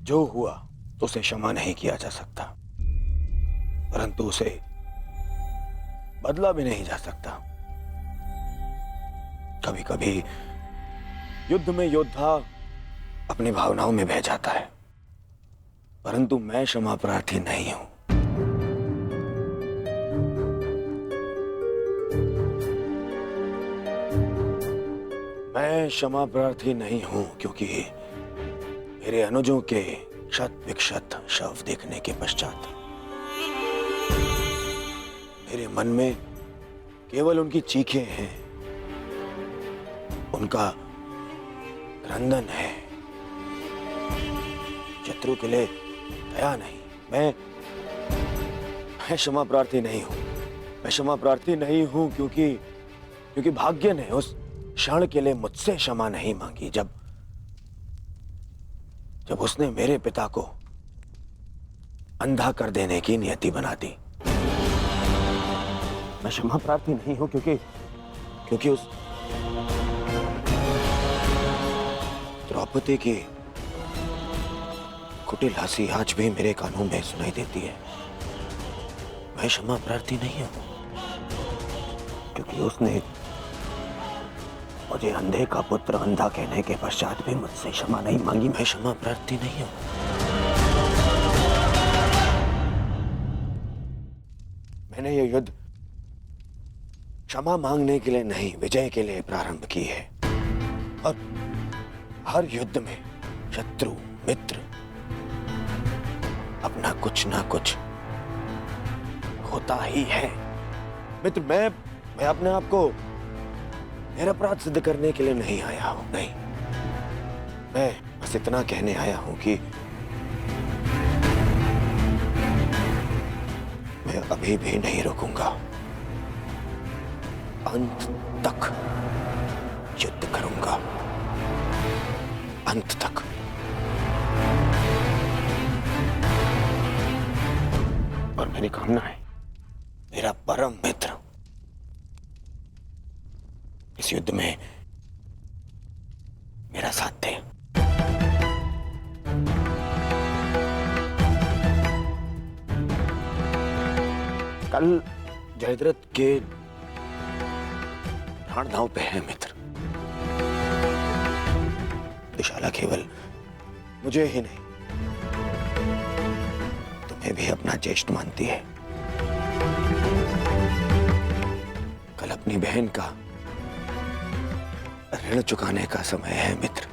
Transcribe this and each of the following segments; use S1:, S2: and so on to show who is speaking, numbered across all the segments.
S1: जो हुआ उसे क्षमा नहीं किया जा सकता, परंतु उसे बदला भी नहीं जा सकता। कभी कभी युद्ध में योद्धा अपनी भावनाओं में बह जाता है, परंतु मैं क्षमा प्रार्थी नहीं हूं। मैं क्षमा प्रार्थी नहीं हूं क्योंकि मेरे अनुजों के शत विक्षत शव देखने के पश्चात मेरे मन में केवल उनकी चीखें हैं, उनका क्रंदन है। शत्रु के लिए दया नहीं। मैं क्षमा प्रार्थी नहीं हूं। मैं क्षमा प्रार्थी नहीं हूं क्योंकि भाग्य ने उस क्षण के लिए मुझसे क्षमा नहीं मांगी जब उसने मेरे पिता को अंधा कर देने की नियति बना दी। मैं क्षमा प्रार्थी नहीं हूं क्योंकि उस द्रौपदी की कुटिल हंसी आज भी मेरे कानों में सुनाई देती है। मैं क्षमा प्रार्थी नहीं हूं क्योंकि उसने मुझे अंधे का पुत्र अंधा कहने के पश्चात भी मुझसे क्षमा नहीं मांगी। मैं क्षमा प्रार्थी नहीं हूं। मैंने ये युद्ध क्षमा मांगने के लिए नहीं, विजय के लिए प्रारंभ की है। और हर युद्ध में शत्रु मित्र अपना कुछ ना कुछ होता ही है। मित्र, मैं अपने आप को निरपराध सिद्ध करने के लिए नहीं आया हूं। नहीं, मैं बस इतना कहने आया हूं कि मैं अभी भी नहीं रुकूंगा। अंत तक युद्ध करूंगा, अंत तक। और मेरी कामना है मेरा परम मित्र इस युद्ध में मेरा साथ दे। कल जयद्रथ के प्राण दांव पे है मित्र। विशाला केवल मुझे ही नहीं, तुम्हें भी अपना ज्येष्ठ मानती है। कल अपनी बहन का ऋण चुकाने का समय है मित्र,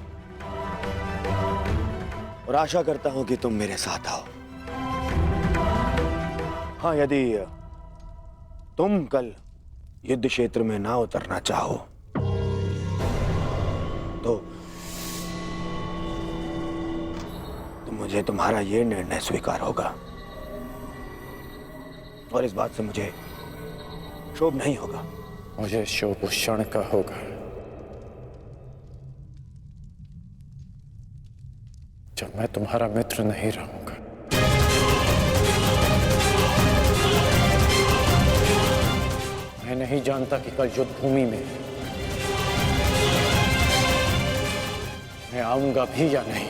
S1: और आशा करता हूं कि तुम मेरे साथ आओ। हाँ, यदि तुम कल युद्ध क्षेत्र में ना उतरना चाहो तो मुझे तुम्हारा यह निर्णय स्वीकार होगा, और इस बात से मुझे शोभ नहीं होगा।
S2: मुझे शोभ उस क्षण का होगा जब मैं तुम्हारा मित्र नहीं रहूंगा। मैं नहीं जानता कि कल युद्ध भूमि में मैं आऊंगा भी या नहीं।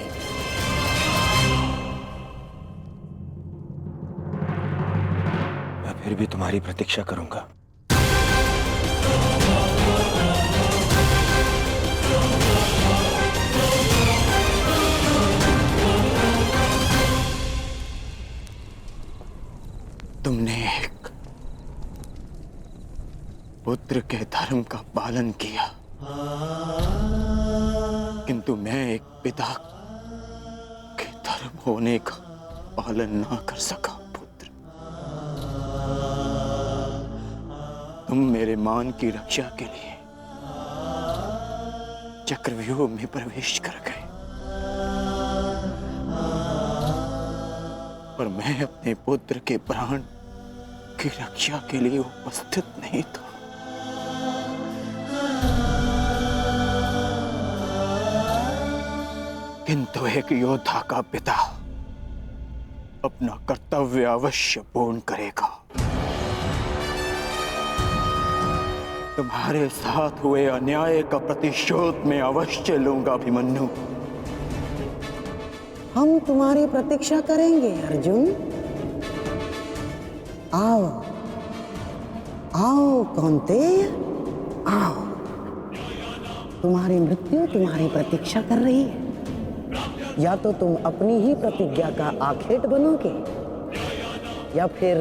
S1: मैं फिर भी तुम्हारी प्रतीक्षा करूंगा। तुमने एक पुत्र के धर्म का पालन किया, किंतु मैं एक पिता के धर्म होने का पालन ना कर सका। पुत्र, तुम मेरे मान की रक्षा के लिए चक्रव्यूह में प्रवेश कर गए, पर मैं अपने पुत्र के प्राण की रक्षा के लिए उपस्थित नहीं था। किंतु एक योद्धा का पिता अपना कर्तव्य अवश्य पूर्ण करेगा। तुम्हारे साथ हुए अन्याय का प्रतिशोध मैं अवश्य लूंगा अभिमन्यु।
S3: हम तुम्हारी प्रतीक्षा करेंगे अर्जुन। आओ आओ कौन्तेय, आओ। तुम्हारी मृत्यु तुम्हारी प्रतीक्षा कर रही है। या तो तुम अपनी ही प्रतिज्ञा का आखेट बनोगे, या फिर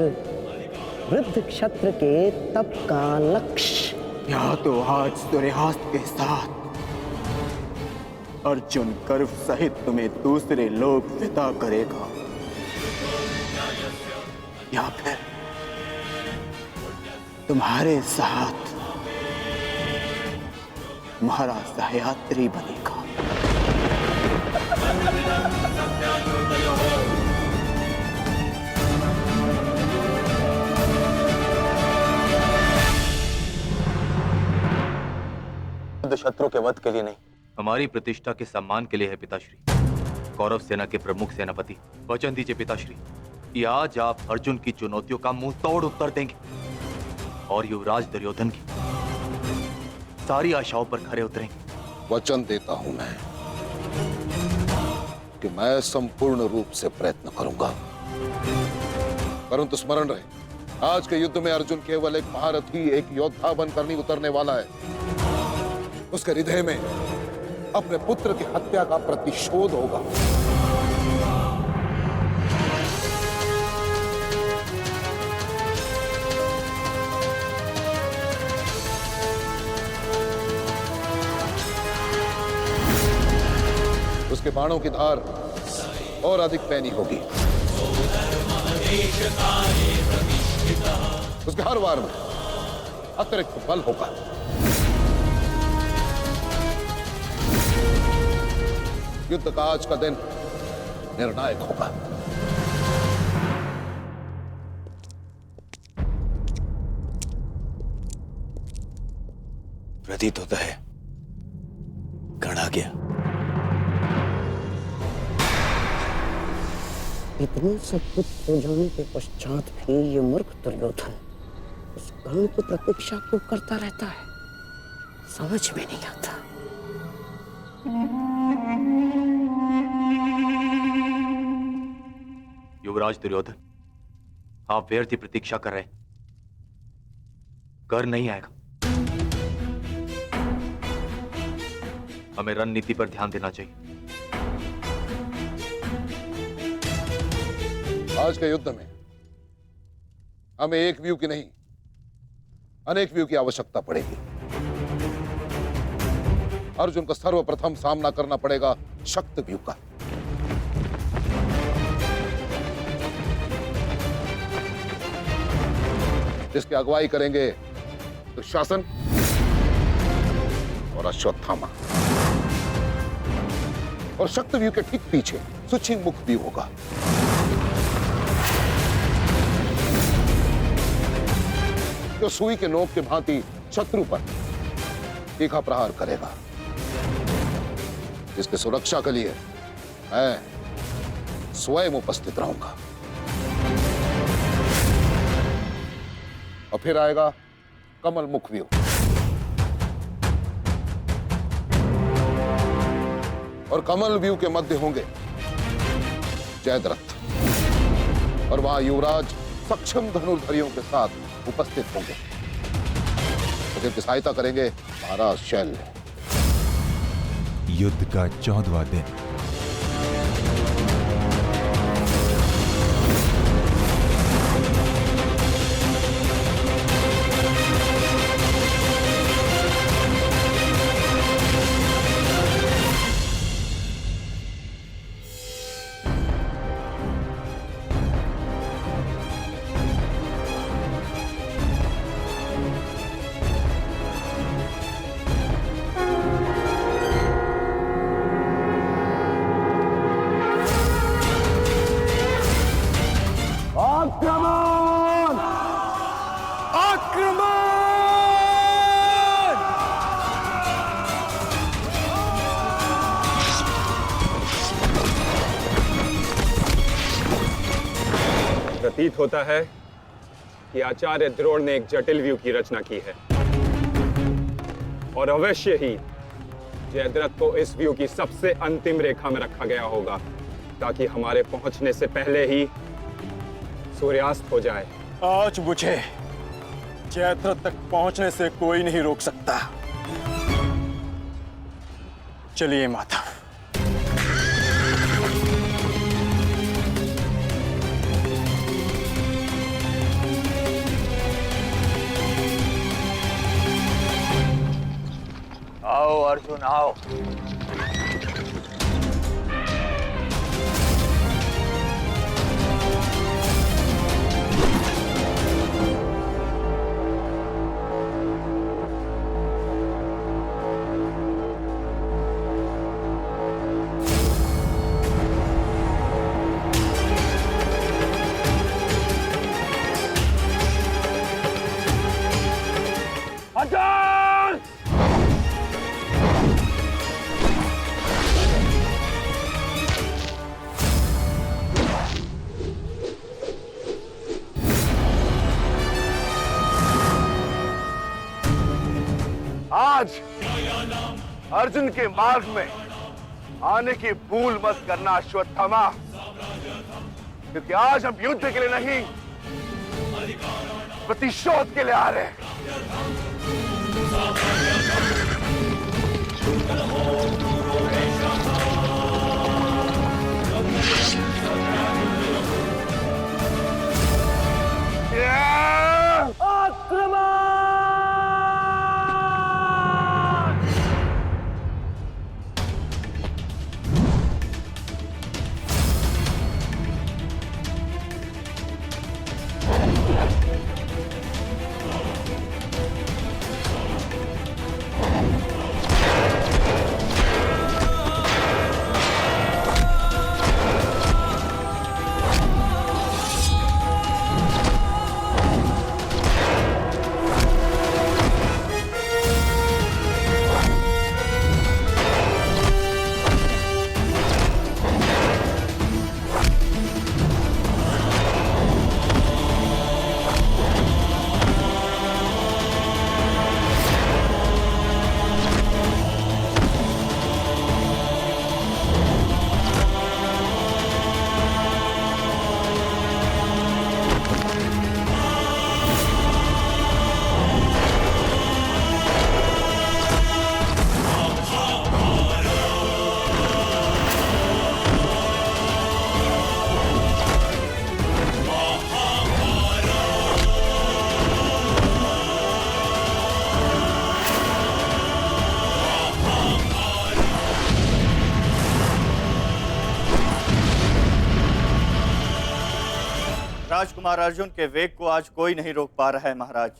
S3: वृद्ध क्षत्र के तप का लक्ष्य।
S4: या तो आज सूर्यास्त के साथ अर्जुन गर्व सहित तुम्हें दूसरे लोक विदा करेगा, या फिर तुम्हारे साथ महाराज सहयात्री बनेगा।
S5: शत्रु के वध के लिए नहीं,
S6: हमारी प्रतिष्ठा के सम्मान के लिए है पिताश्री। कौरव सेना के प्रमुख सेनापति, वचन दीजिए पिताश्री कि आज आप अर्जुन की चुनौतियों का मुंह तोड़ उत्तर देंगे और युवराज दुर्योधन की सारी आशाओं पर खरे उतरेंगे।
S7: वचन देता हूं मैं कि मैं संपूर्ण रूप से प्रयत्न करूंगा, परंतु स्मरण रहे, आज के युद्ध में अर्जुन केवल एक महारथी, एक योद्धा बनकर नहीं उतरने वाला है। उसके हृदय में अपने पुत्र की हत्या का प्रतिशोध होगा। उसके बाणों की धार और अधिक पैनी होगी। उसके हर वार में अतिरिक्त बल होगा। युद्ध का आज का दिन निर्णायक होगा।
S1: प्रतीत होता है गढ़ आ गया।
S3: इतने सब कुछ हो जाने के पश्चात भी ये मूर्ख दुर्योधन उस गण की प्रतीक्षा क्यों करता रहता है, समझ में नहीं आता।
S6: युवराज दुर्योधन, आप व्यर्थ ही प्रतीक्षा कर रहे हैं। कर नहीं आएगा। हमें रणनीति पर ध्यान देना चाहिए।
S7: आज के युद्ध में हमें एक व्यू की नहीं, अनेक व्यू की आवश्यकता पड़ेगी। अर्जुन को सर्वप्रथम सामना करना पड़ेगा शक्त व्यू का। जिसकी अगुवाई करेंगे दुशासन और अश्वत्थामा, और शक्त व्यू के ठीक पीछे सुचिमुख व्यू होगा। जो सुई के नोक के भांति शत्रु पर तीखा प्रहार करेगा। इसकी सुरक्षा के लिए मैं स्वयं उपस्थित रहूंगा। और फिर आएगा कमल मुख व्यू, और कमल व्यू के मध्य होंगे जयद्रथ, और वहां युवराज सक्षम धनुर्धरियों के साथ उपस्थित होंगे। तो जिनकी सहायता करेंगे महाराज शैल्य।
S8: युद्ध का 14वां दिन।
S9: प्रतीत होता है कि आचार्य द्रोण ने एक जटिल व्यू की रचना की है, और अवश्य ही जयद्रथ को इस व्यू की सबसे अंतिम रेखा में रखा गया होगा। ताकि हमारे पहुंचने से पहले ही सूर्यास्त हो जाए।
S5: आज मुझे जयद्रथ तक पहुंचने से कोई नहीं रोक सकता। चलिए माता।
S6: आओ अर्जुन आओ।
S8: आज अर्जुन के मार्ग में आने की भूल मत करना अश्वत्थामा, क्योंकि आज हम युद्ध के लिए नहीं, प्रतिशोध के लिए आ रहे हैं।
S10: राजकुमार अर्जुन के वेग को आज कोई नहीं रोक पा रहा है महाराज।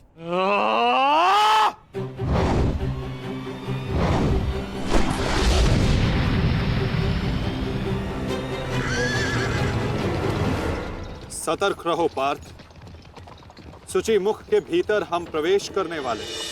S9: सतर्क रहो पार्थ, सूची मुख के भीतर हम प्रवेश करने वाले हैं।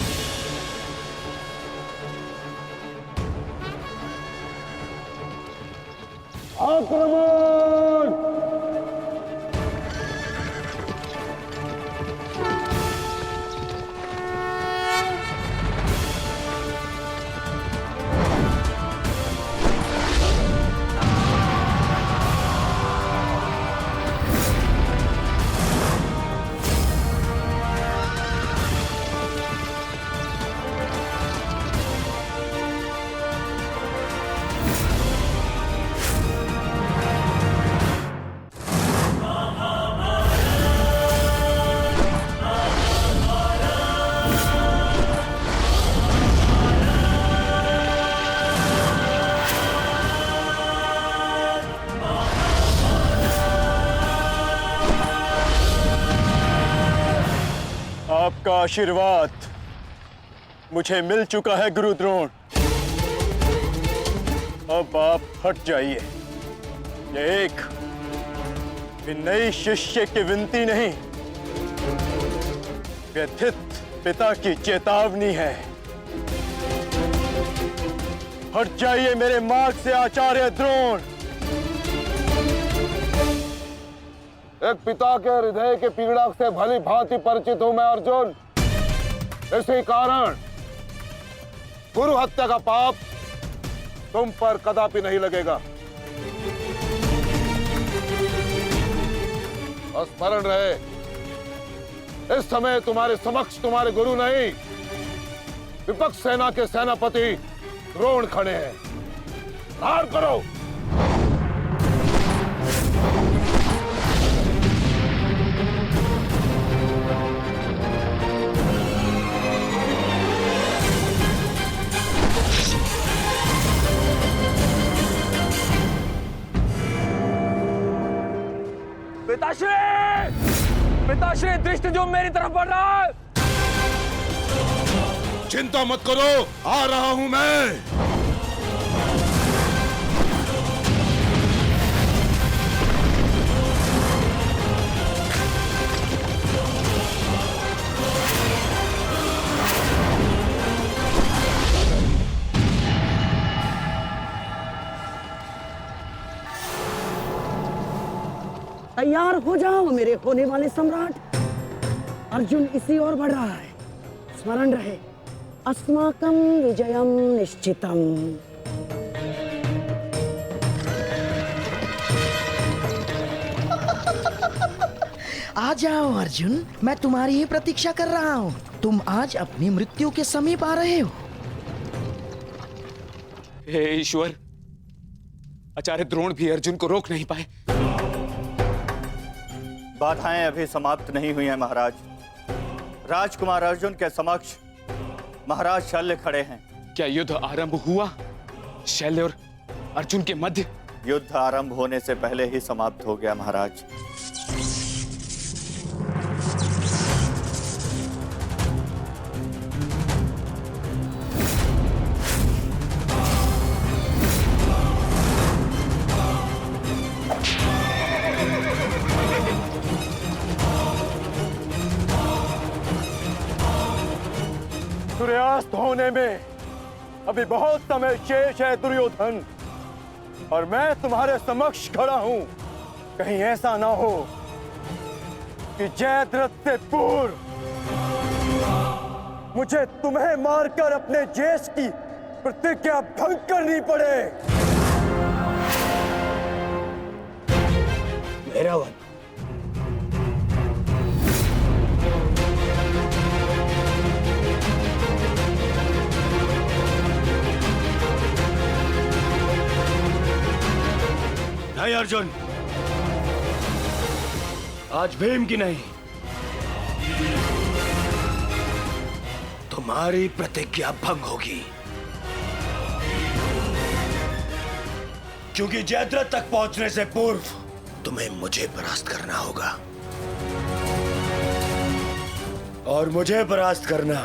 S5: आपका आशीर्वाद मुझे मिल चुका है गुरु द्रोण। अब आप हट जाइए। ये एक नई शिष्य की विनती नहीं, व्यथित पिता की चेतावनी है। हट जाइए मेरे मार्ग से आचार्य द्रोण।
S7: एक पिता के हृदय के पीड़ा से भली भांति परिचित हूं मैं अर्जुन। इसी कारण गुरु हत्या का पाप तुम पर कदापि नहीं लगेगा। और स्मरण रहे, इस समय तुम्हारे समक्ष तुम्हारे गुरु नहीं, विपक्ष सेना के सेनापति द्रोण खड़े हैं। प्रहार करो।
S2: पिताश्री दृष्टि जो मेरी तरफ बढ़ रहा है।
S7: चिंता मत करो, आ रहा हूं मैं।
S3: तैयार हो जाओ मेरे होने वाले सम्राट। अर्जुन इसी ओर बढ़ रहा है। स्मरण रहे, अस्माकं विजयम निश्चितम।
S11: आ जाओ अर्जुन, मैं तुम्हारी ही प्रतीक्षा कर रहा हूँ। तुम आज अपनी मृत्यु के समीप आ रहे हो।
S12: हे ईश्वर, आचार्य द्रोण भी अर्जुन को रोक नहीं पाए।
S10: बाधाएं अभी समाप्त नहीं हुई हैं महाराज। राजकुमार अर्जुन के समक्ष महाराज शल्य खड़े हैं।
S12: क्या युद्ध आरंभ हुआ शल्य और अर्जुन के मध्य?
S10: युद्ध आरंभ होने से पहले ही समाप्त हो गया महाराज।
S5: सूर्यास्त होने में अभी बहुत समय शेष है दुर्योधन, और मैं तुम्हारे समक्ष खड़ा हूं। कहीं ऐसा ना हो कि जयद्रथ से पूर्व मुझे तुम्हें मारकर अपने ज्येष्ठ की प्रतिज्ञा भंग करनी पड़े।
S1: मेरा वन नहीं अर्जुन, आज भीम की नहीं, तुम्हारी प्रतिज्ञा भंग होगी, क्योंकि जयद्रथ तक पहुंचने से पूर्व तुम्हें मुझे परास्त करना होगा, और मुझे परास्त करना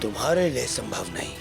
S1: तुम्हारे लिए संभव नहीं।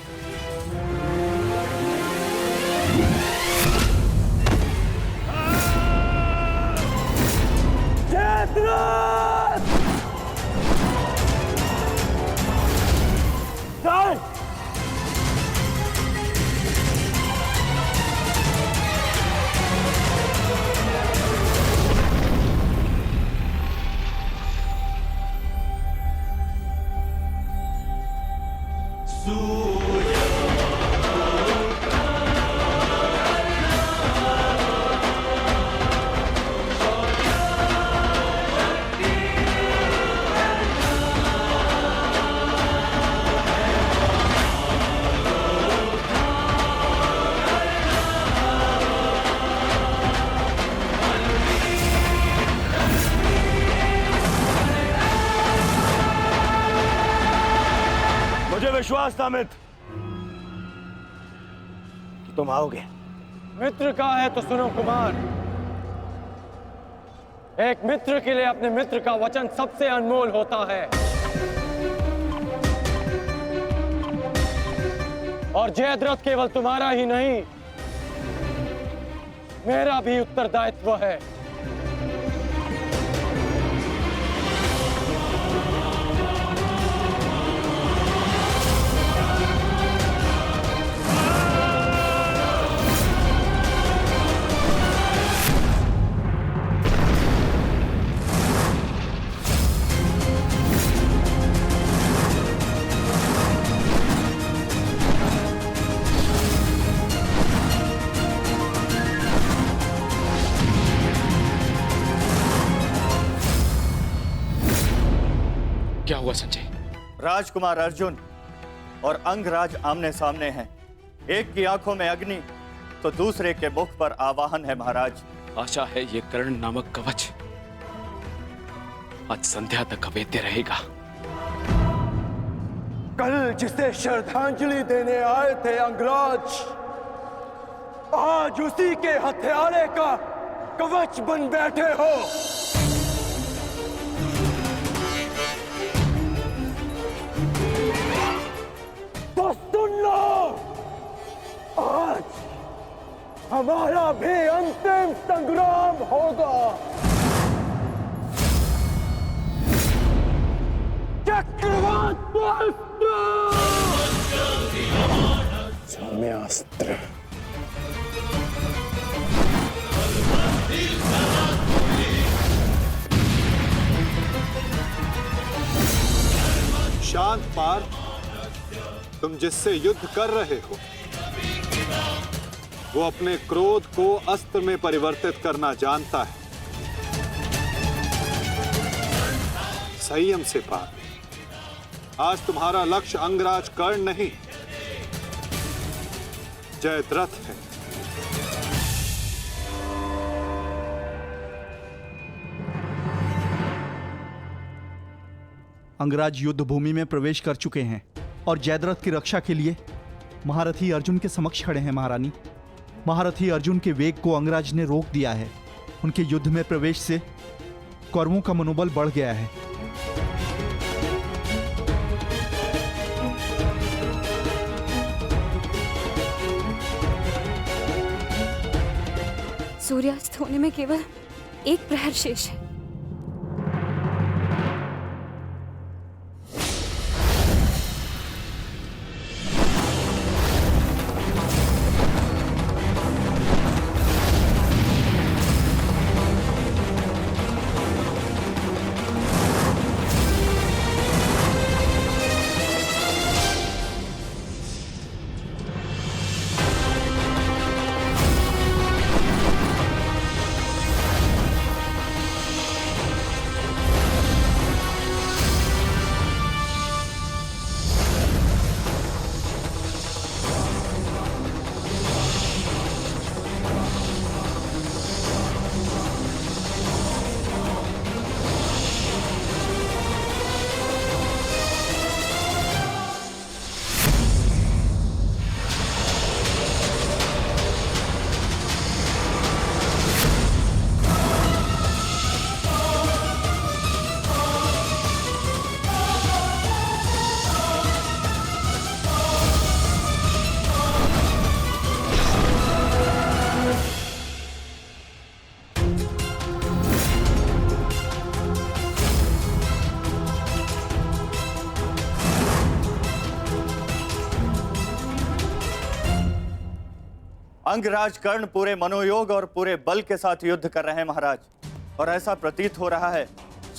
S1: विश्वास था मित्र कि तुम आओगे।
S2: मित्र का है तो सुनो कुमार, एक मित्र के लिए अपने मित्र का वचन सबसे अनमोल होता है, और जयद्रथ केवल तुम्हारा ही नहीं, मेरा भी उत्तरदायित्व है।
S12: संजय।
S10: राजकुमार अर्जुन और अंगराज आमने सामने हैं। एक की आंखों में अग्नि तो दूसरे के मुख पर आवाहन है महाराज।
S12: आशा है ये कर्ण नामक कवच आज संध्या तक अवैध रहेगा।
S5: कल जिसे श्रद्धांजलि देने आए थे अंगराज, आज उसी के हत्यारे का कवच बन बैठे हो। तो सुन लो, आज हमारा भी अंतिम संग्राम होगा। चक्रवात
S2: सौम्यास्त्र।
S9: शांत पार्थ, तुम जिससे युद्ध कर रहे हो वो अपने क्रोध को अस्त्र में परिवर्तित करना जानता है। संयम से पार्थ, आज तुम्हारा लक्ष्य अंगराज कर्ण नहीं, जयद्रथ है।
S13: अंगराज युद्ध भूमि में प्रवेश कर चुके हैं और जयद्रथ की रक्षा के लिए महारथी अर्जुन के समक्ष खड़े हैं। महारानी, महारथी अर्जुन के वेग को अंगराज ने रोक दिया है। उनके युद्ध में प्रवेश से कौरवों का मनोबल बढ़ गया है।
S14: सूर्यास्त होने में केवल एक प्रहर शेष है।
S10: अंगराज कर्ण पूरे मनोयोग और पूरे बल के साथ युद्ध कर रहे हैं महाराज, और ऐसा प्रतीत हो रहा है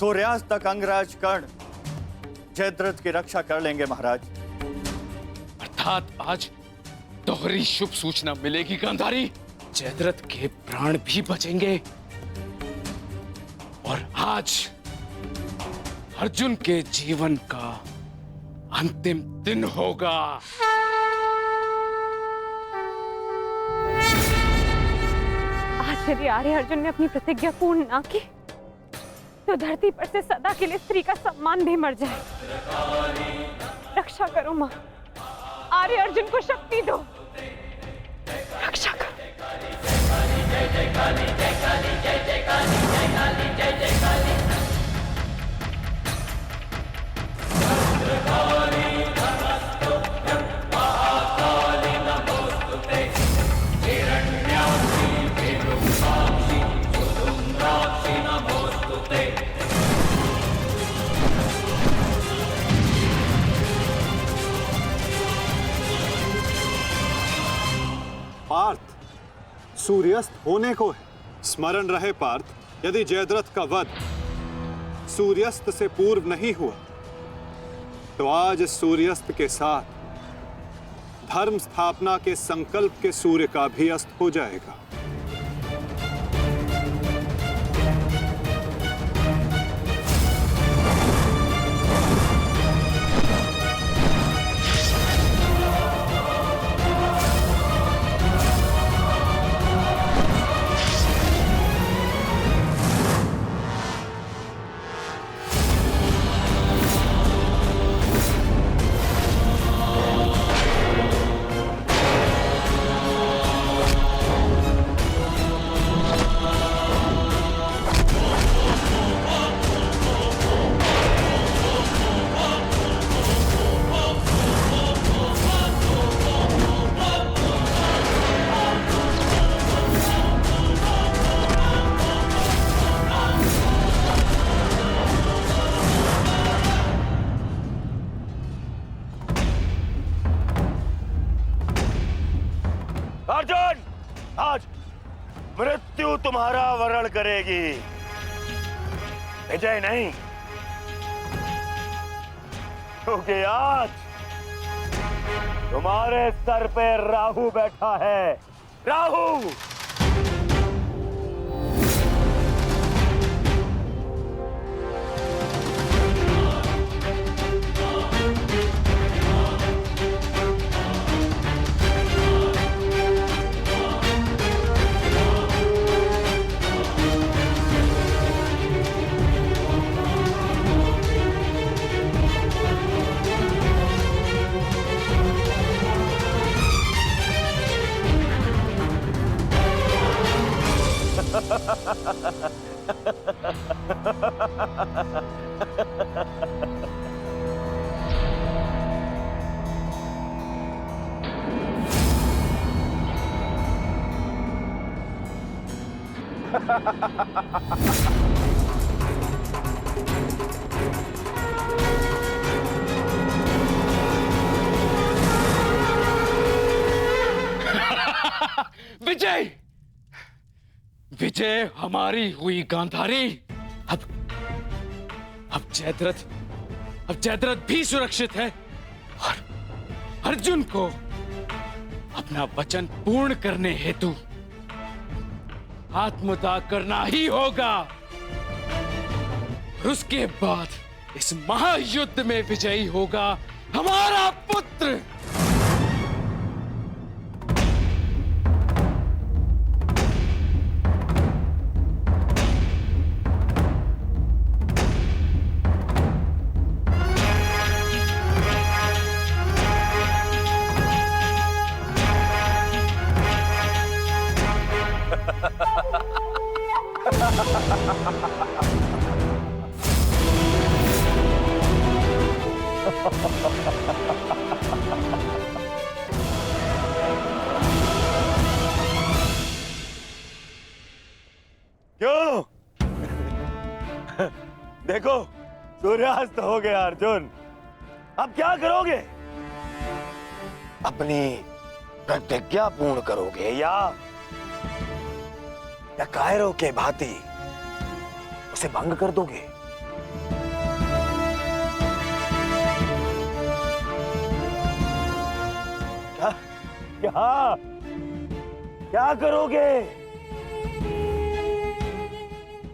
S10: सूर्यास्त तक अंगराज कर्ण जयद्रथ की रक्षा कर लेंगे महाराज।
S12: अर्थात आज दोहरी शुभ सूचना मिलेगी गांधारी। जयद्रथ के प्राण भी बचेंगे और आज अर्जुन के जीवन का अंतिम दिन होगा।
S14: आज यदि आर्य अर्जुन ने अपनी प्रतिज्ञा पूर्ण ना की तो धरती पर से सदा के लिए स्त्री का सम्मान भी मर जाए। रक्षा करो मां, आर्य अर्जुन को शक्ति दो, रक्षा करो। जय जय काली, जय काली, जय जय काली, जय काली, जय जय काली।
S9: पार्थ, सूर्यास्त होने को है। स्मरण रहे पार्थ, यदि जयद्रथ का वध सूर्यास्त से पूर्व नहीं हुआ तो आज सूर्यास्त के साथ धर्म स्थापना के संकल्प के सूर्य का भी अस्त हो जाएगा।
S5: तुम्हारा वरण करेगी, विजय नहीं। क्योंकि आज तुम्हारे सर पे राहु बैठा है। राहु!
S12: विजय! विजय हमारी हुई गांधारी। अब जयद्रथ भी सुरक्षित है और अर्जुन को अपना वचन पूर्ण करने हेतु आत्मदाह करना ही होगा। और उसके बाद इस महायुद्ध में विजयी होगा हमारा पुत्र।
S5: क्यों? देखो, सूर्यास्त हो गया अर्जुन। अब क्या करोगे? अपनी प्रतिज्ञा पूर्ण करोगे या कायरों के भांति उसे भंग कर दोगे? क्या करोगे?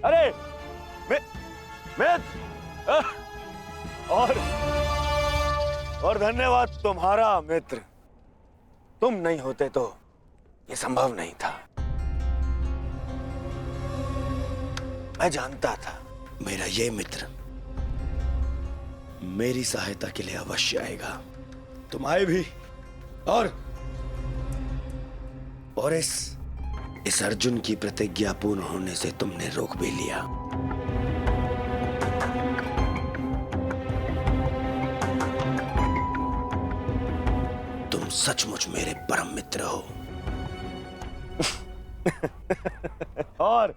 S5: अरे और धन्यवाद तुम्हारा मित्र। तुम नहीं होते तो ये संभव नहीं था। मैं जानता था मेरा ये मित्र मेरी सहायता के लिए अवश्य आएगा। तुम आए भी और इस अर्जुन की प्रतिज्ञा पूर्ण होने से तुमने रोक भी लिया। तुम सचमुच मेरे परम मित्र हो। और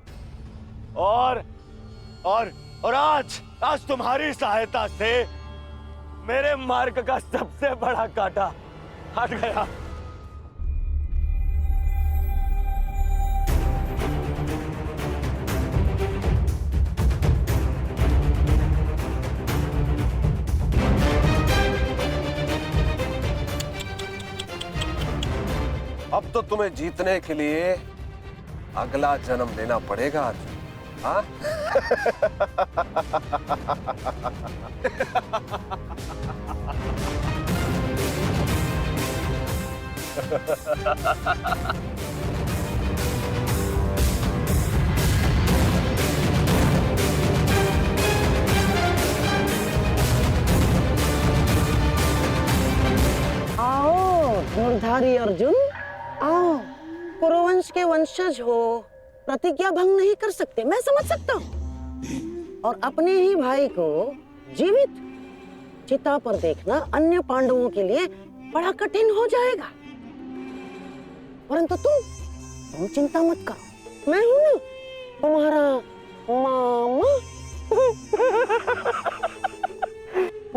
S5: आज तुम्हारी सहायता से मेरे मार्ग का सबसे बड़ा कांटा हट गया।
S8: अब तो तुम्हें जीतने के लिए अगला जन्म लेना पड़ेगा अर्जुन। हाँ?
S3: आओ धनुर्धारी अर्जुन, आओ। कुरुवंश के वंशज हो, प्रतिज्ञा भंग नहीं कर सकते, मैं समझ सकता हूँ। और अपने ही भाई को जीवित चिता पर देखना अन्य पांडवों के लिए बड़ा कठिन हो जाएगा। परंतु तुम चिंता मत करो, मैं हूं ना तुम्हारा मामा।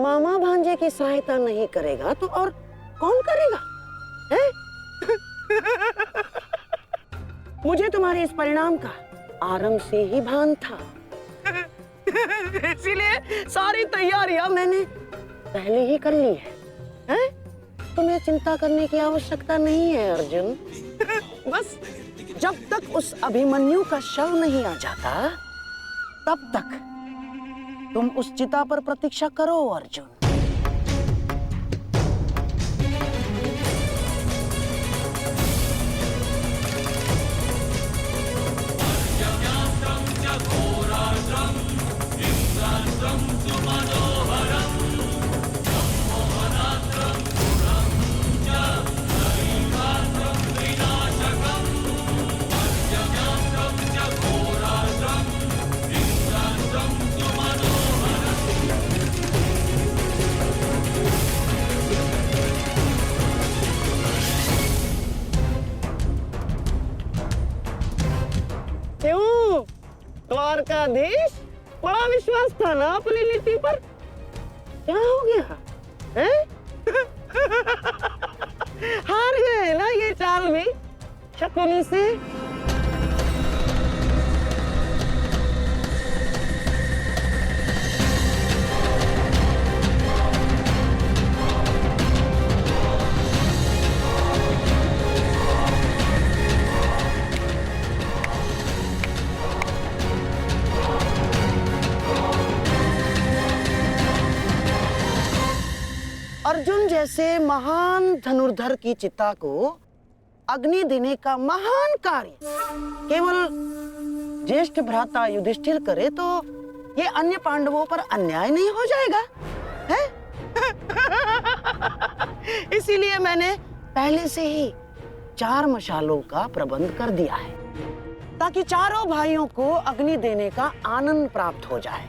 S3: मामा भांजे की सहायता नहीं करेगा तो और कौन करेगा? है? मुझे तुम्हारे इस परिणाम का आरंभ से ही भान था। इसीलिए सारी तैयारियां मैंने पहले ही कर ली है? तुम्हें चिंता करने की आवश्यकता नहीं है अर्जुन। बस जब तक उस अभिमन्यु का शव नहीं आ जाता तब तक तुम उस चिता पर प्रतीक्षा करो अर्जुन। क्यों द्वारकाधीश, बड़ा विश्वास था ना अपनी नीति पर? क्या हो गया है? हार गए ना ये चाल भी शकुनी से? अर्जुन जैसे महान धनुर्धर की चिता को अग्नि देने का महान कार्य केवल ज्येष्ठ भ्राता युधिष्ठिर करे तो ये अन्य पांडवों पर अन्याय नहीं हो जाएगा है? इसीलिए मैंने पहले से ही 4 मशालों का प्रबंध कर दिया है ताकि चारों भाइयों को अग्नि देने का आनंद प्राप्त हो जाए।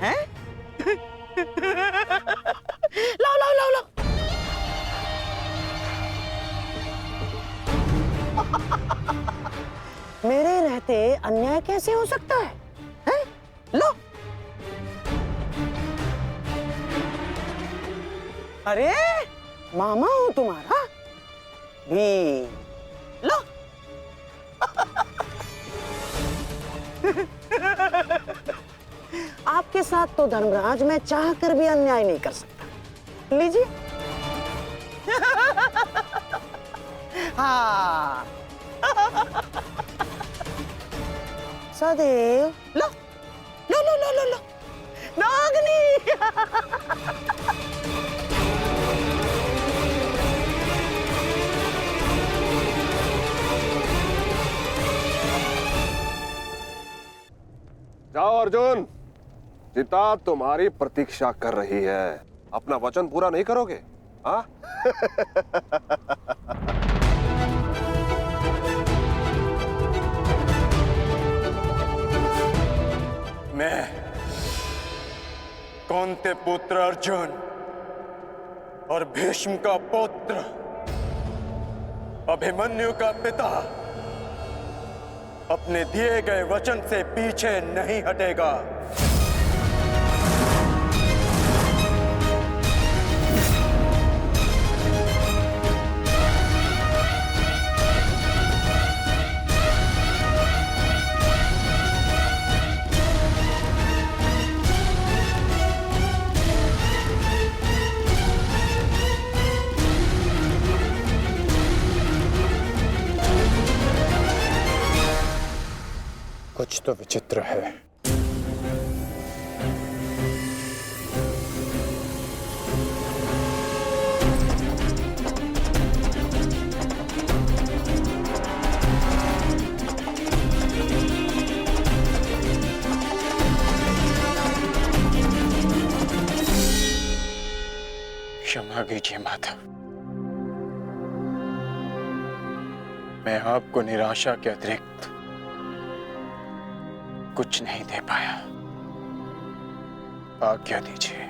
S3: हैं? लाओ लाओ लाओ लाओ। मेरे रहते अन्याय कैसे हो सकता है? हैं? लो। अरे मामा हूं तुम्हारा भी। लो। आपके साथ तो धर्मराज मैं चाह कर भी अन्याय नहीं कर सकता। लीजिए। हाँ। सदैव लो लो लो लो लो लो नागनी।
S8: जाओ अर्जुन, चिता तुम्हारी प्रतीक्षा कर रही है। अपना वचन पूरा नहीं करोगे? हाँ?
S5: मैं कौंते पुत्र अर्जुन और भीष्म का पुत्र अभिमन्यु का पिता अपने दिए गए वचन से पीछे नहीं हटेगा।
S2: कुछ तो विचित्र है। क्षमा कीजिए माता, मैं आपको निराशा के अतिरिक्त कुछ नहीं दे पाया। आज्ञा दीजिए।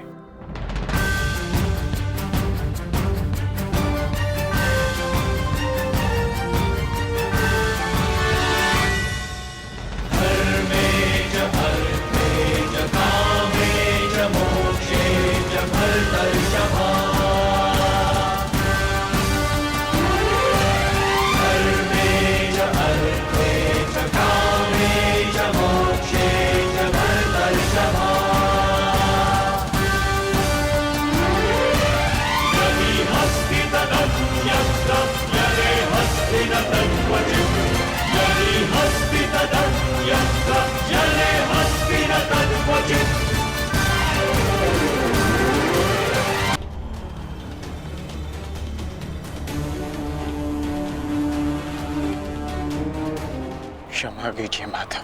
S2: चिंता कीजिए माता।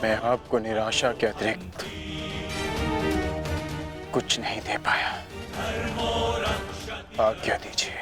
S2: मैं आपको निराशा के अतिरिक्त कुछ नहीं दे पाया। आज्ञा दीजिए।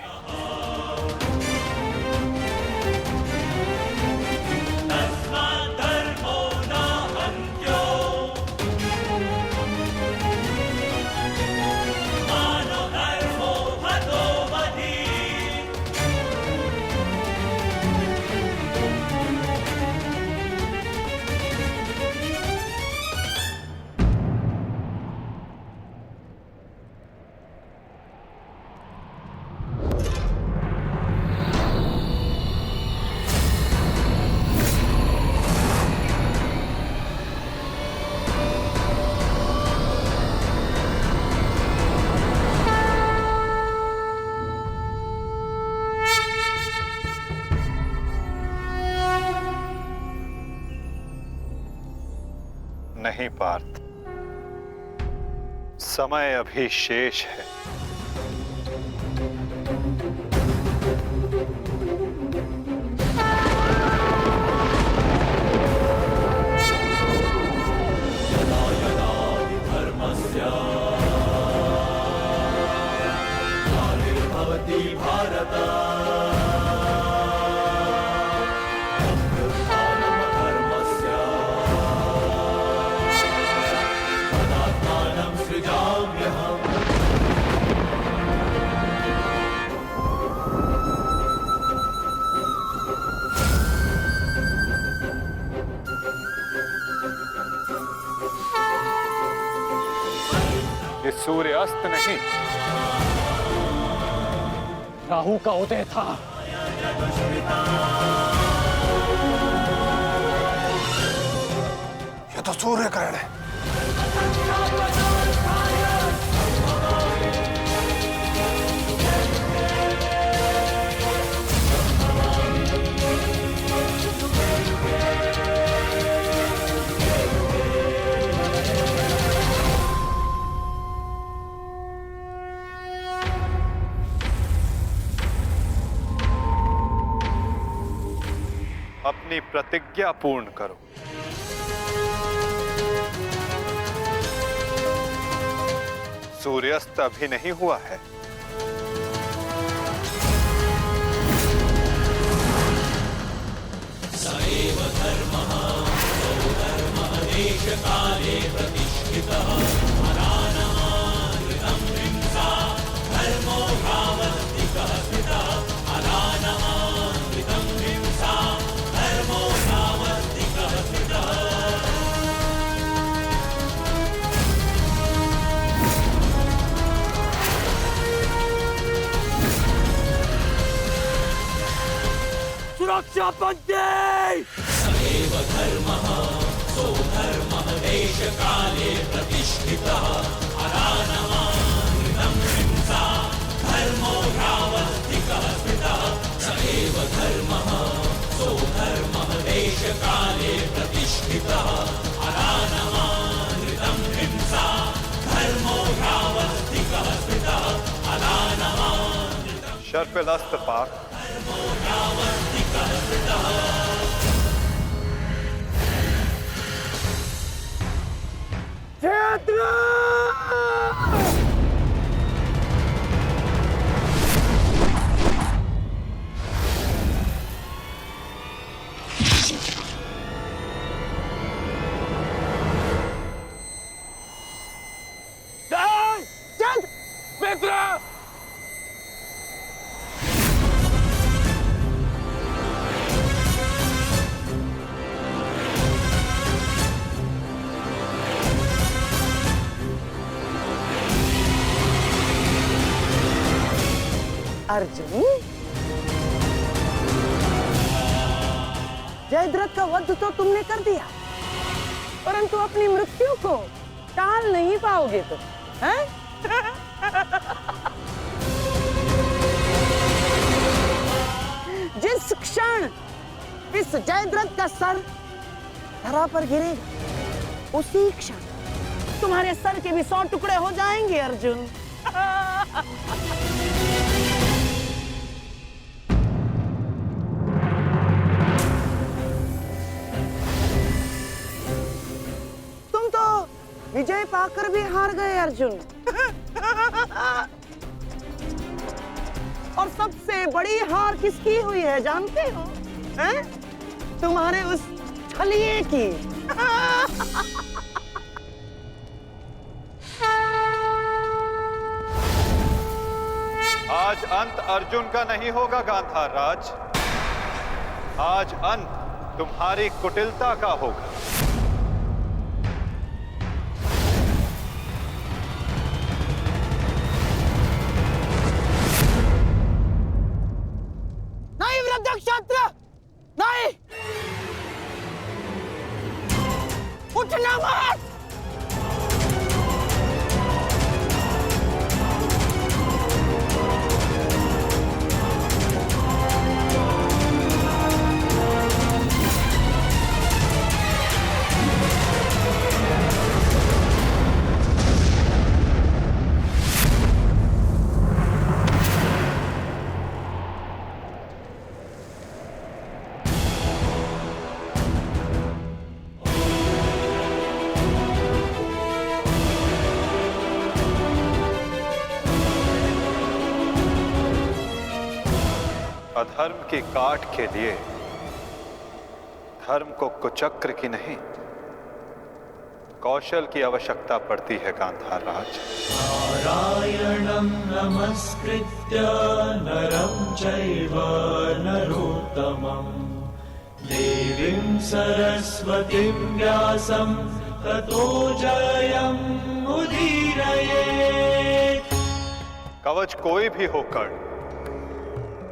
S9: नहीं पार्थ, समय अभी शेष है। ये सूर्य अस्त नहीं,
S2: राहु का उदय था।
S8: ये तो सूर्य ग्रहण है।
S9: अपनी प्रतिज्ञा पूर्ण करो। सूर्यास्त अभी नहीं हुआ है।
S15: सएव धर्मः सौधर्मः देशकाले प्रतिष्ठितः अरानमानृतं हिंसा धर्मो भावस्तिकः स्थितः अरानमानृतं हिंसा धर्मो भावस्तिकः स्थितः। सुरक्षा पंक्ति। सएव धर्मः सौधर्मः देशकाले प्रतिष्ठितः अरानमानृतं हिंसा धर्मो ह्यावस्तिकः स्थितः। सएव धर्मः सौधर्मः देशकाले प्रतिष्ठितः अरानमानृतं हिंसा धर्मो ह्यावस्तिकः स्थितः अरानमानृतं।
S9: शर्पिलस्त पार्थ,
S15: मित्र
S3: अर्जुन, जयद्रथ का वध तो तुमने कर दिया, परंतु अपनी मृत्यु को टाल नहीं पाओगे तुम, हैं? जिस क्षण इस जयद्रथ का सर धरा पर गिरेगा, उसी क्षण तुम्हारे सर के भी 100 टुकड़े हो जाएंगे अर्जुन। विजय पाकर भी हार गए अर्जुन। और सबसे बड़ी हार किसकी हुई है जानते हो? हैं? तुम्हारे उस छलिए की।
S9: आज अंत अर्जुन का नहीं होगा गांधार राज, आज अंत तुम्हारी कुटिलता का होगा।
S3: नहीं वृद्धक्षत्र, नहीं, उठना मत।
S9: अधर्म की काट के लिए धर्म को कुचक्र की नहीं, कौशल की आवश्यकता पड़ती है गांधार राज।
S15: नारायणं नमस्कृत्य नरं चैव नरोत्तमं देवीं सरस्वतीं व्यासं ततो जयं उदीरयेत्।
S9: कवच कोई भी होकर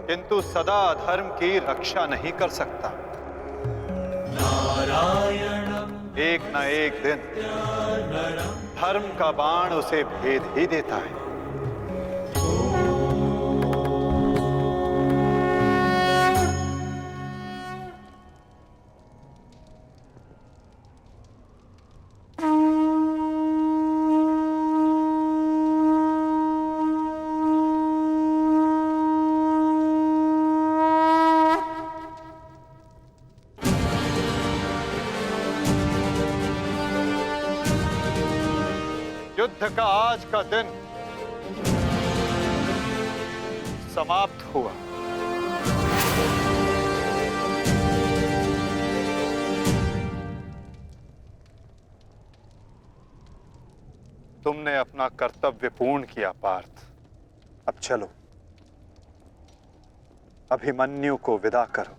S9: किंतु सदा अधर्म की रक्षा नहीं कर सकता।
S15: नारायणं
S9: एक न एक दिन धर्म का बाण उसे भेद ही देता है। युद्ध का आज का दिन समाप्त हुआ। तुमने अपना कर्तव्य पूर्ण किया पार्थ। अब चलो, अभिमन्यु को विदा करो।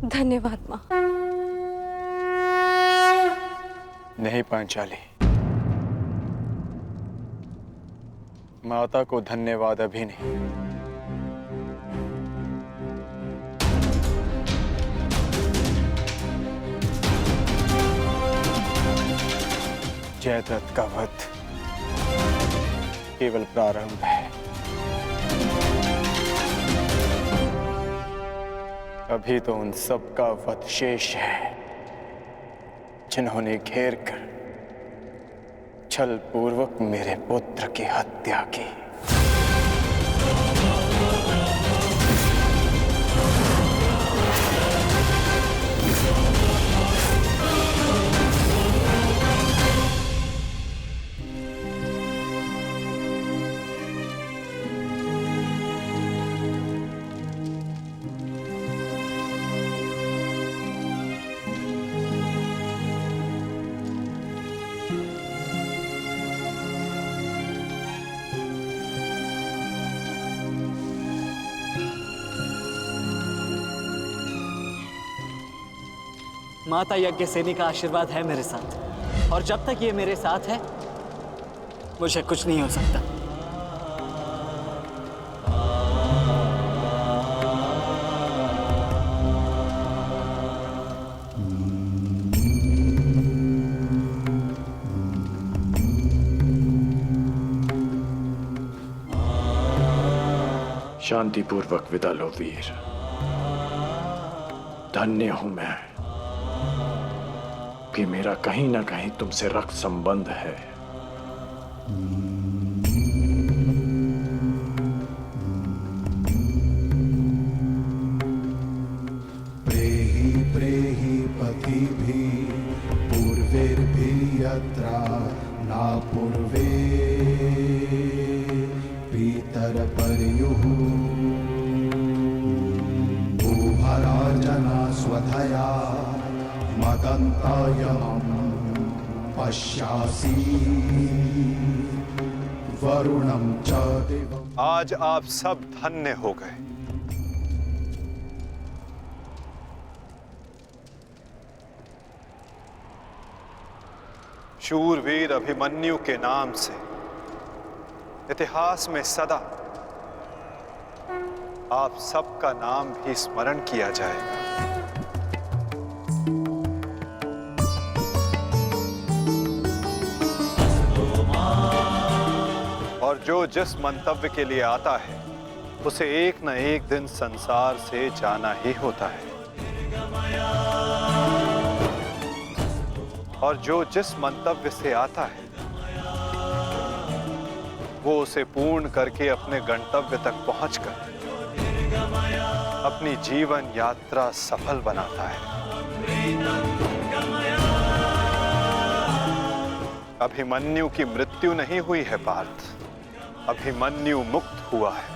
S14: धन्यवाद माँ।
S9: नहीं पांचाली, माता को धन्यवाद अभी नहीं। जयद्रथ का वध केवल प्रारंभ है। अभी तो उन सब का वध शेष है जिन्होंने घेर कर छल पूर्वक मेरे पुत्र की हत्या की।
S16: माता यज्ञसेनी का आशीर्वाद है मेरे साथ, और जब तक ये मेरे साथ है मुझे कुछ नहीं हो सकता।
S2: शांतिपूर्वक विदा लो वीर। धन्य हूं मैं कि मेरा कहीं ना कहीं तुमसे रक्त संबंध है।
S15: प्रेहि प्रेहि पतिभिः पूर्वैर्भिः यत्रा न पूर्वे पितरपर्युः भूभराजना स्वधया मदन्तायमं पश्यासि वरुणं च देवम्।
S9: आज आप सब धन्य हो गए। शूरवीर अभिमन्यु के नाम से इतिहास में सदा आप सबका नाम भी स्मरण किया जाएगा। और जो जिस मंतव्य के लिए आता है उसे एक न एक दिन संसार से जाना ही होता है, और जो जिस मंतव्य से आता है वो उसे पूर्ण करके अपने गंतव्य तक पहुंचकर अपनी जीवन यात्रा सफल बनाता है। अभिमन्यु की मृत्यु नहीं हुई है पार्थ, अभिमन्यु मुक्त हुआ है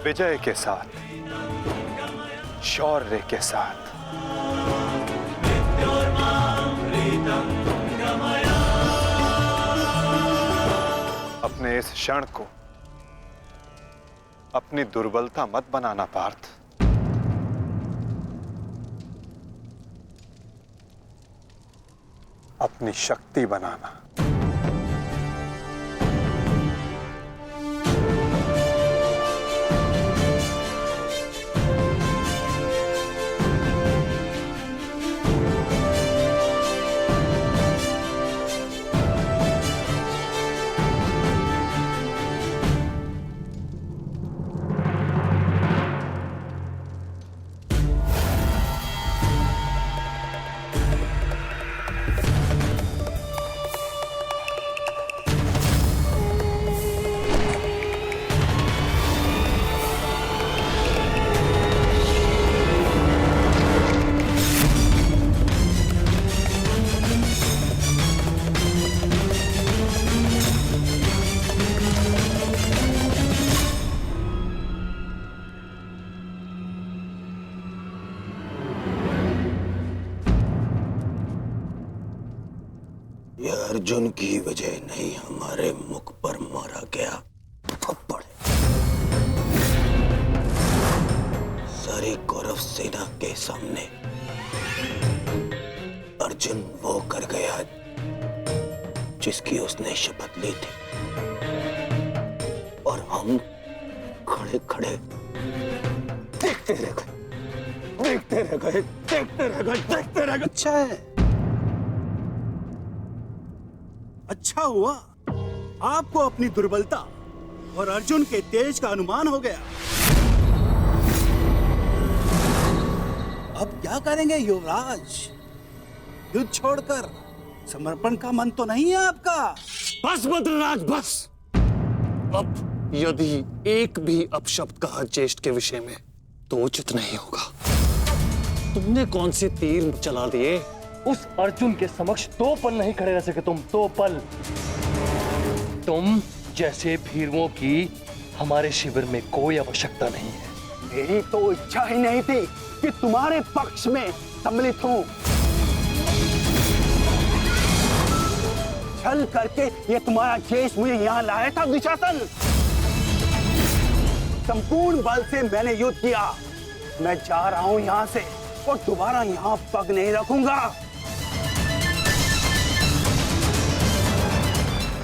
S9: विजय के साथ, शौर्य के साथ। अपने इस क्षण को अपनी दुर्बलता मत बनाना पार्थ। अपनी शक्ति बनाना।
S1: अर्जुन की वजह नहीं हमारे मुख पर मारा गया थप्पड़ सारी कौरव सेना के सामने अर्जुन वो कर गया जिसकी उसने शपथ ली थी, और हम खड़े खड़े देखते रह गए, देखते रह गए, देखते रह गए, देखते रह गए।
S17: अच्छा है, अच्छा हुआ आपको अपनी दुर्बलता और अर्जुन के तेज का अनुमान हो गया। अब क्या करेंगे युवराज? युद्ध छोड़कर समर्पण का मन तो नहीं है आपका?
S18: बस बद्रराज बस। अब यदि एक भी अपशब्द कहा ज्येष्ठ के विषय में तो उचित नहीं होगा। तुमने कौन से तीर चला दिए?
S19: उस अर्जुन के समक्ष 2 पल नहीं खड़े रह सके तुम, 2 पल। तुम जैसे भीरुओं की हमारे शिविर में कोई आवश्यकता नहीं है।
S17: मेरी तो इच्छा ही नहीं थी कि तुम्हारे पक्ष में सम्मिलित हूं। छल करके ये तुम्हारा ज्येष्ठ मुझे यहाँ लाया था दुशासन। संपूर्ण बल से मैंने युद्ध किया। मैं जा रहा हूं यहाँ से, और दोबारा यहाँ पग नहीं रखूंगा।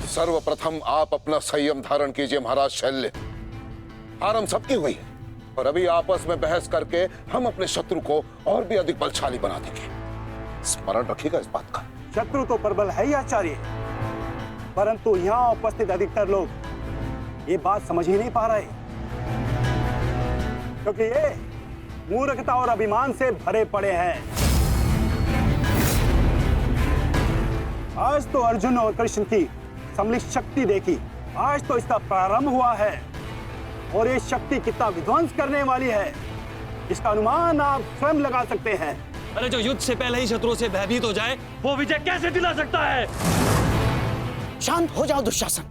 S7: सर्वप्रथम आप अपना संयम धारण कीजिए महाराज शैल्य। हार हम सबकी हुई है और अभी आपस में बहस करके हम अपने शत्रु को और भी अधिक बलशाली बना देंगे। स्मरण रखिएगा इस बात का।
S17: शत्रु तो प्रबल है ही आचार्य, परंतु यहाँ उपस्थित अधिकतर लोग ये बात समझ ही नहीं पा रहे, क्योंकि ये मूर्खता और अभिमान से भरे पड़े हैं। आज तो अर्जुन और कृष्ण की सम्मिलित शक्ति देखी, आज तो इसका प्रारंभ हुआ है और ये शक्ति कितना विध्वंस करने वाली है इसका अनुमान आप स्वयं लगा सकते हैं।
S18: अरे जो युद्ध से पहले ही शत्रुओं से भयभीत हो जाए वो विजय कैसे दिला सकता है?
S3: शांत हो जाओ दुशासन।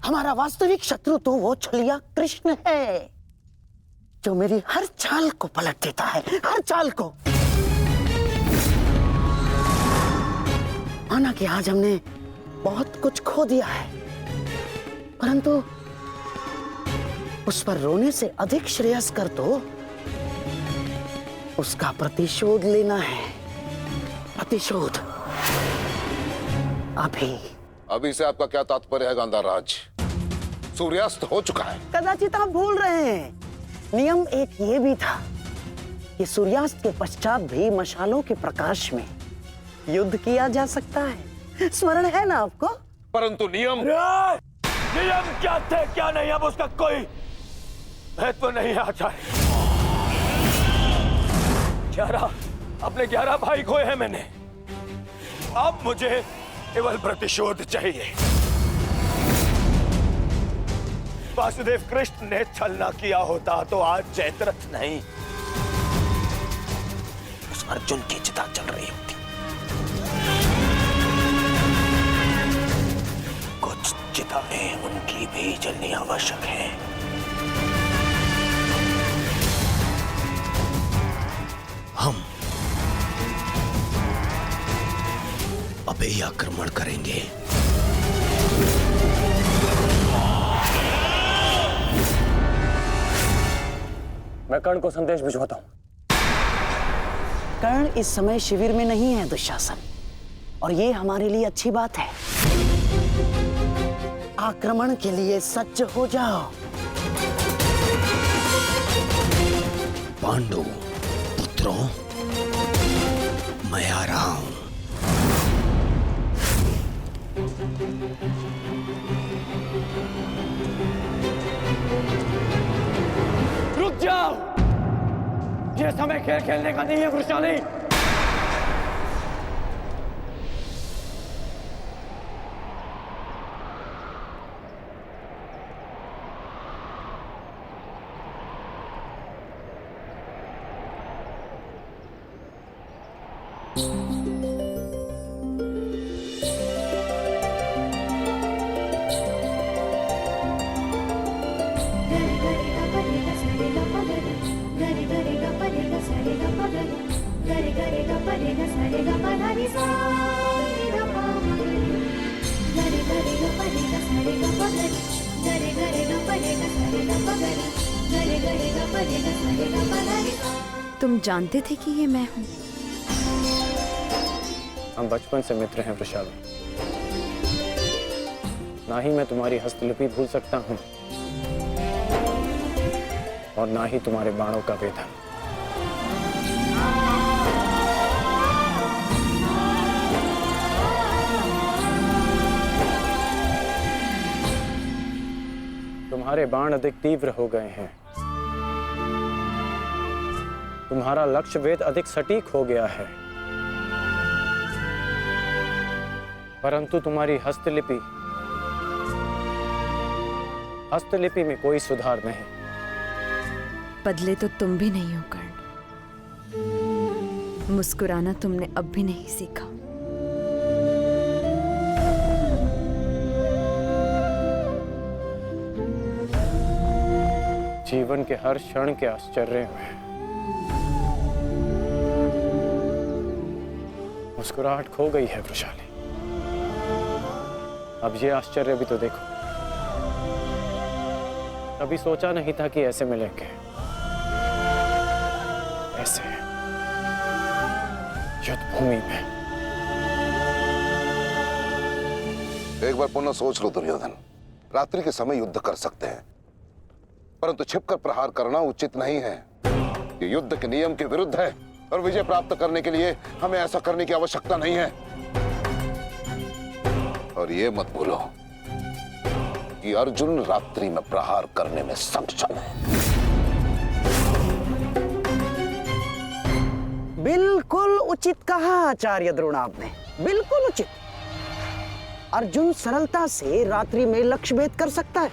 S3: हमारा वास्तविक शत्रु तो वो छलिया कृष्ण है जो मेरी हर चाल को पलट देता है, हर चाल को। माना कि आज हमने बहुत कुछ खो दिया है, परंतु उस पर रोने से अधिक श्रेयस्कर तो उसका प्रतिशोध लेना है। प्रतिशोध
S7: अभी से आपका क्या तात्पर्य है गांधार राज? सूर्यास्त हो चुका है।
S3: कदाचित आप भूल रहे हैं, नियम एक ये भी था कि सूर्यास्त के पश्चात भी मशालों के प्रकाश में युद्ध किया जा सकता है। स्मरण है ना आपको?
S7: परंतु नियम
S1: क्या थे क्या नहीं अब उसका कोई महत्व नहीं आचार्य। 11 भाई खोए हैं मैंने, अब मुझे केवल प्रतिशोध चाहिए। वासुदेव कृष्ण ने छल ना किया होता तो आज जयद्रथ नहीं उस अर्जुन की चिता चल रही होती। कुछ चिताएं उनकी भी जलनी आवश्यक है। हम अभी आक्रमण करेंगे।
S18: मैं कर्ण को संदेश भिजवाता हूं।
S3: कर्ण इस समय शिविर में नहीं है दुशासन, और ये हमारे लिए अच्छी बात है। आक्रमण के लिए सज्ज हो जाओ।
S1: पांडु पुत्रों, मैं आ रहा हूं।
S5: रुक जाओ, ये समय खेल खेलने का नहीं है वृषाली।
S14: तुम जानते थे कि ये मैं हूँ?
S2: हम बचपन से मित्र हैं वृषाली। ना ही मैं तुम्हारी हस्तलिपि भूल सकता हूँ और ना ही तुम्हारे बाणों का वेदन। तुम्हारे बाण अधिक तीव्र हो गए हैं, तुम्हारा लक्ष्य वेद अधिक सटीक हो गया है, परंतु तुम्हारी हस्तलिपि में कोई सुधार नहीं।
S14: बदले तो तुम भी नहीं हो कर्ण। मुस्कुराना तुमने अब भी नहीं सीखा।
S2: जीवन के हर क्षण के आश्चर्य में मुस्कुराहट खो गई है वृषाली। अब ये आश्चर्य भी तो देखो। कभी सोचा नहीं था कि ऐसे मिलेंगे, ऐसे युद्ध भूमि में।
S7: एक बार पुनः सोच लो दुर्योधन, रात्रि के समय युद्ध कर सकते हैं, परंतु छिपकर प्रहार करना उचित नहीं है। ये युद्ध के नियम के विरुद्ध है और विजय प्राप्त करने के लिए हमें ऐसा करने की आवश्यकता नहीं है। और ये मत भूलो कि अर्जुन रात्रि में प्रहार करने में सक्षम है।
S3: बिल्कुल उचित कहा आचार्य द्रोण आपने, बिल्कुल उचित। अर्जुन सरलता से रात्रि में लक्ष्य भेद कर सकता है,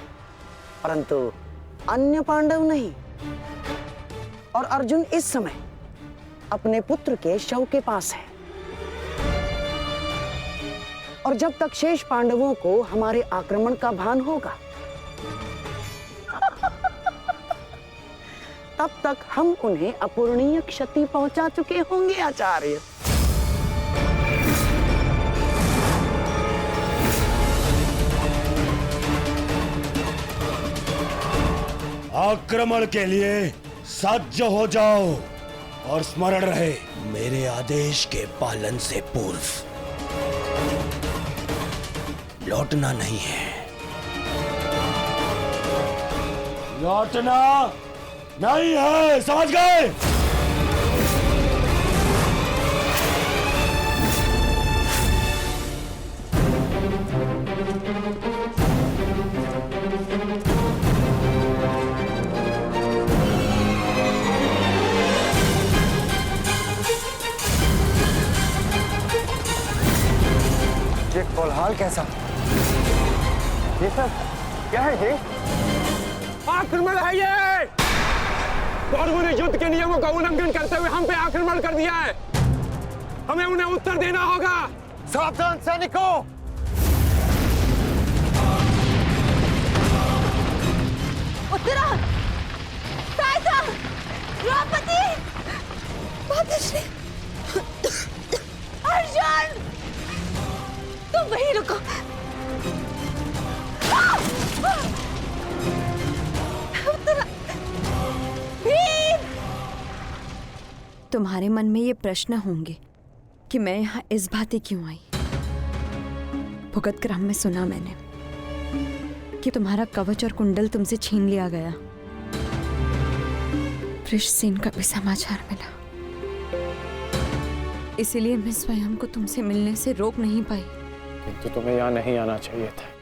S3: परंतु अन्य पांडव नहीं। और अर्जुन इस समय अपने पुत्र के शव के पास है, और जब तक शेष पांडवों को हमारे आक्रमण का भान होगा तब तक हम उन्हें अपूरणीय क्षति पहुंचा चुके होंगे आचार्य।
S1: आक्रमण के लिए सज्ज हो जाओ और स्मरण रहे, मेरे आदेश के पालन से पूर्व लौटना नहीं है। लौटना नहीं है, समझ गए?
S17: ये कोलाहल कैसा? ये सब क्या है? ये आक्रमण है। ये कौरवों ने युद्ध के नियमों का उल्लंघन करते हुए हम पे आक्रमण कर दिया है। हमें उन्हें उत्तर देना होगा। सावधान सैनिकों!
S20: उत्तरा, सायसा, द्रौपदी, मातश्री, अर्जुन, तुम वहीं रुको। उत्तरा, भीम!
S14: तुम्हारे मन में ये प्रश्न होंगे कि मैं यहाँ इस भांति क्यों आई। भुगत क्रम में सुना मैंने कि तुम्हारा कवच और कुंडल तुमसे छीन लिया गया। वृषसेन का भी समाचार मिला, इसीलिए मैं स्वयं को तुमसे मिलने से रोक नहीं पाई।
S2: किंतु तुम्हें यहाँ नहीं आना चाहिए था।